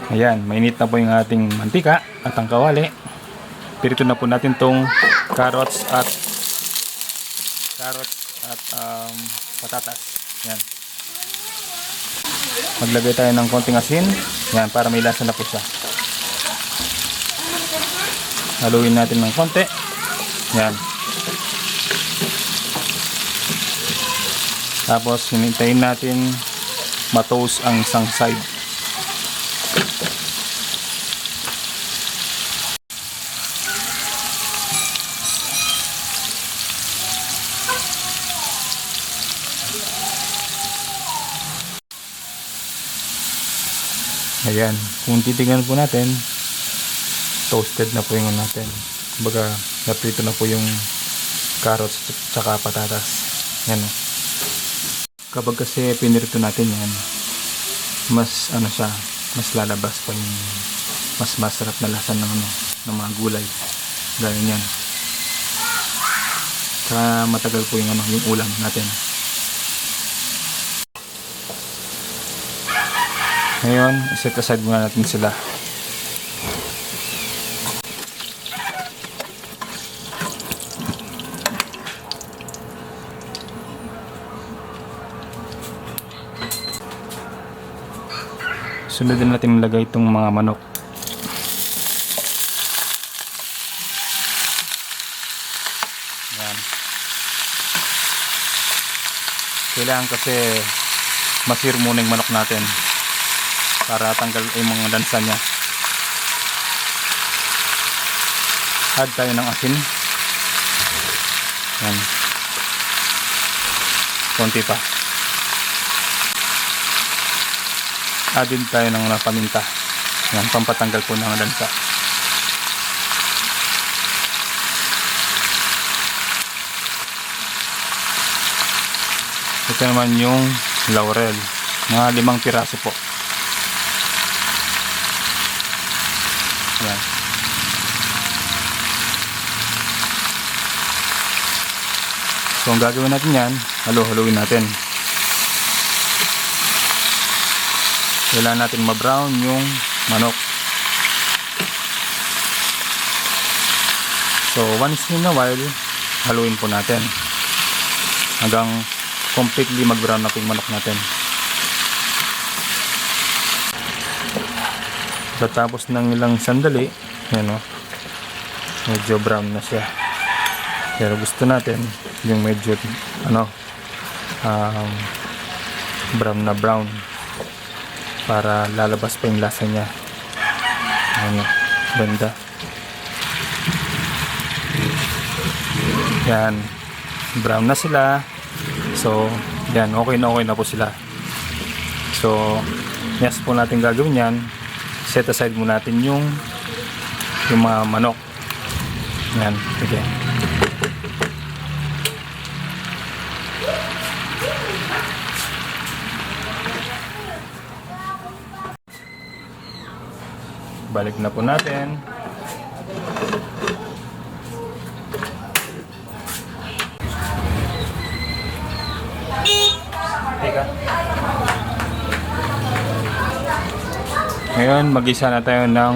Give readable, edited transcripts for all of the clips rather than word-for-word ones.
Ayan, mainit na po yung ating mantika at ang kawali. Pirito na po natin tong carrots at patatas. Yan. Maglagay tayo ng konting asin. Yan, para may lasa na po siya. Haluin natin ng konti. Yan. Tapos hinintayin natin ma-toast ang isang side. Ayan, kung titignan po natin, toasted na po yung natin. Kumbaga, naprito na po yung carrots at saka patatas. Yan o. Kapag kasi pinirito natin yan, mas ano siya, mas lalabas pa yung mas masarap na lasa ng mga gulay. Gaya yan. Saka matagal po yung yung ulam natin. Ngayon, iset aside muna natin sila. Sunod din natin ilagay itong mga manok. Yan. Kailangan kasi masir muna yung manok natin para tanggal yung mga lansa niya. Add tayo ng asin. Yan. Konti pa. Add din tayo ng paminta. Yan, pampatanggal po ng lansa. Ito naman yung laurel. Mga 5 piraso po. Yan. So ang gagawin natin yan, halo-haluin natin. Kailangan natin ma-brown yung manok. So once in a while, haluin po natin hanggang completely mag-brown na po yung manok natin. So tapos ng ilang sandali, yan o, medyo brown na siya. Pero gusto natin yung medyo brown na brown para lalabas pa yung lasa niya. Banda. Yan, brown na sila. So yan, okay na po sila. So next po natin gagawin yan, set aside muna natin yung mga manok. Yan, sige. Balik na po natin. Teka. Ngayon, mag-isa na tayo ng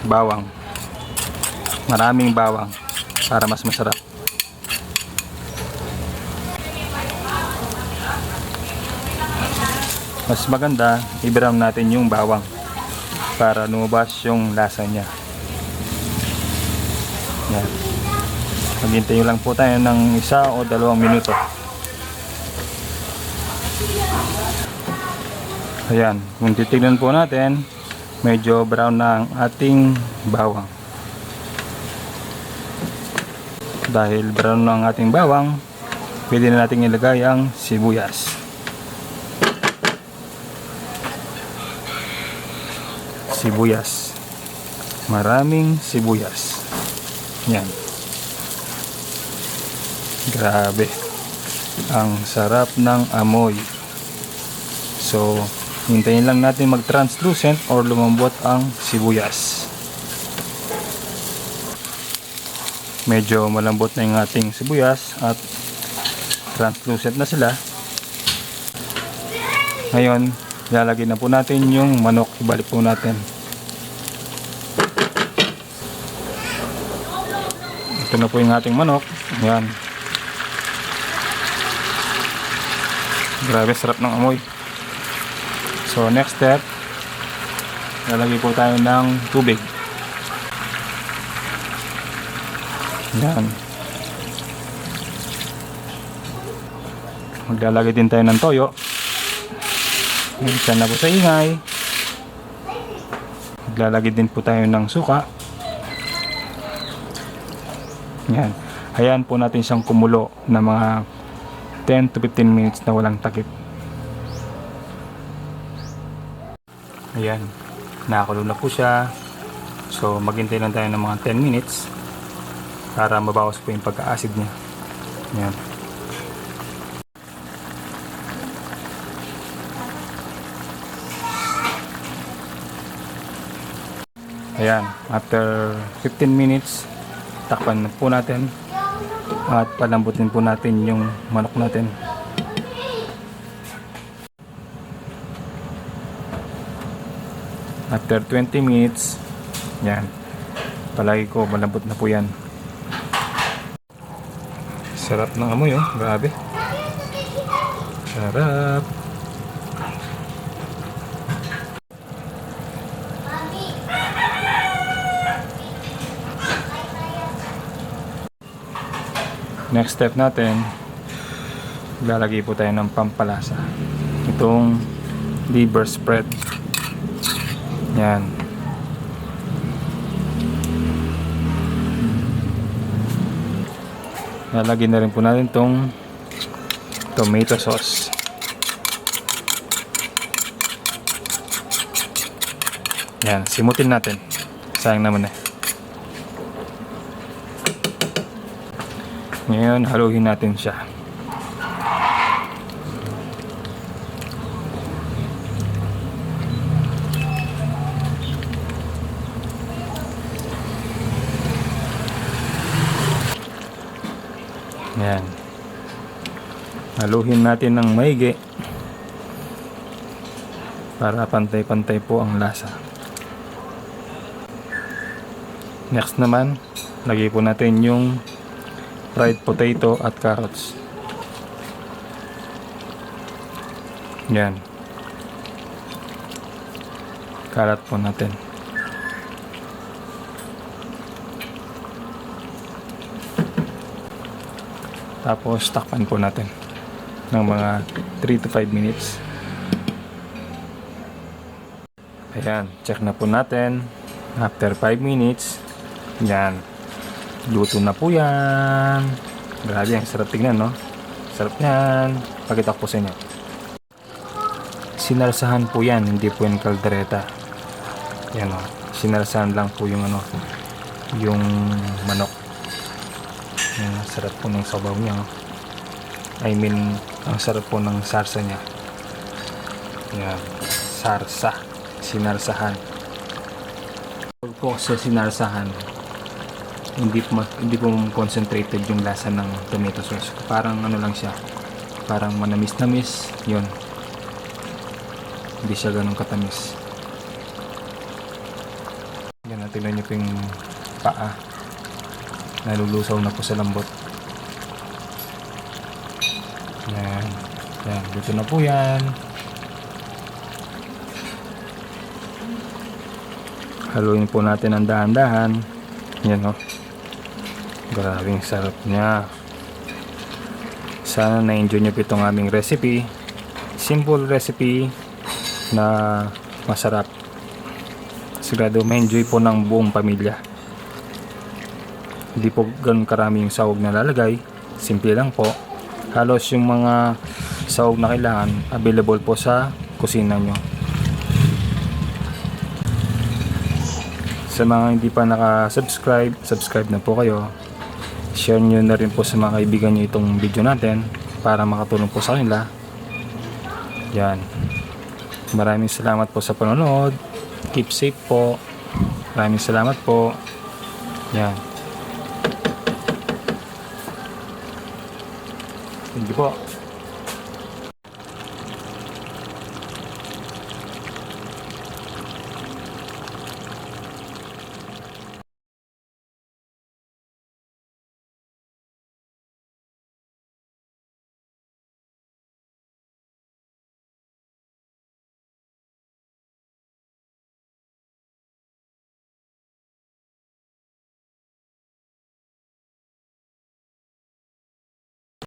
bawang. Maraming bawang para mas masarap. Mas maganda, i-brown natin yung bawang para lumabas yung lasa niya. Yan. Maghintay lang po tayo ng 1 o 2 minuto. Ayan, kung titignan po natin, medyo brown na ang ating bawang. Dahil brown na ang ating bawang, pwede na natin ilagay ang sibuyas. Sibuyas. Maraming sibuyas. Yan. Grabe. Ang sarap ng amoy. So, hintayin lang natin mag-translucent or lumambot ang sibuyas. Medyo malambot na yung ating sibuyas at translucent na sila. Ngayon, lalagay na po natin yung manok. Ibalik po natin. Ito na po yung ating manok. Yan. Grabe sarap ng amoy. So next step, lalagay po tayo ng tubig. Yan. Maglalagay din tayo ng toyo. Minsan na po sa ingay. Maglalagay din po tayo ng suka. Yan. Hayaan po natin siyang kumulo na mga 10 to 15 minutes na walang takip. Ayan. Nakakulo na po siya. So maghintay lang tayo ng mga 10 minutes para mabawas po yung pagka-acid niya. Ayan. Ayan, after 15 minutes, takpan na po natin at palambutin po natin yung manok natin. After 20 minutes, yan, palagi ko malambot na po yan. Sarap ng amoy, oh, grabe. Sarap. Next step natin, lalagay po tayo ng pampalasa. Itong liver spread. Yan. Lalagay na rin po natin itong tomato sauce. Yan, simutin natin. Sayang naman eh. Ngayon, haluhin natin siya. Yan. Haluhin natin ng maigi para pantay-pantay po ang lasa. Next naman, lagay po natin yung fried potato at carrots. Yan. Kalat po natin. Tapos takpan po natin ng mga 3 to 5 minutes. Ayan, check na po natin. After 5 minutes, yan. Luto na po yan. Grabe, ang sarap tignan, no? Sarap yan. Pakita ko po sa inyo. Sinarsahan po yan, hindi po yan kaldereta. Yan, o. Sinarsahan lang po yung ano, yung manok. Yan, sarap po ng sabaw niya, o. I mean, ang sarap po ng sarsa niya. Yan, sarsa. Sinarsahan. Pag po sa sinarsahan, hindi po concentrated yung lasa ng tomato sauce. Parang ano lang siya, parang manamis-namis, yun. Hindi siya ganun katamis. Yan, tingnan nyo po yung paa. Nalulusaw na po sa lambot. Yan. Yan, dito na po yan. Haluin po natin ang dahan-dahan. Yan, o. Grabing sarap niya. Sana na-enjoy nyo po itong aming recipe. Simple recipe na masarap. Sigurado ma-enjoy po ng buong pamilya. Hindi po ganun karami yung sahog na lalagay. Simple lang po. Halos yung mga sahog na kailangan available po sa kusina nyo. Sa mga hindi pa naka-subscribe, subscribe na po kayo. Share nyo na rin po sa mga kaibigan nyo itong video natin para makatulong po sa kanila. Yan. Maraming salamat po sa panonood. Keep safe po. Maraming salamat po. Yan. Thank you po.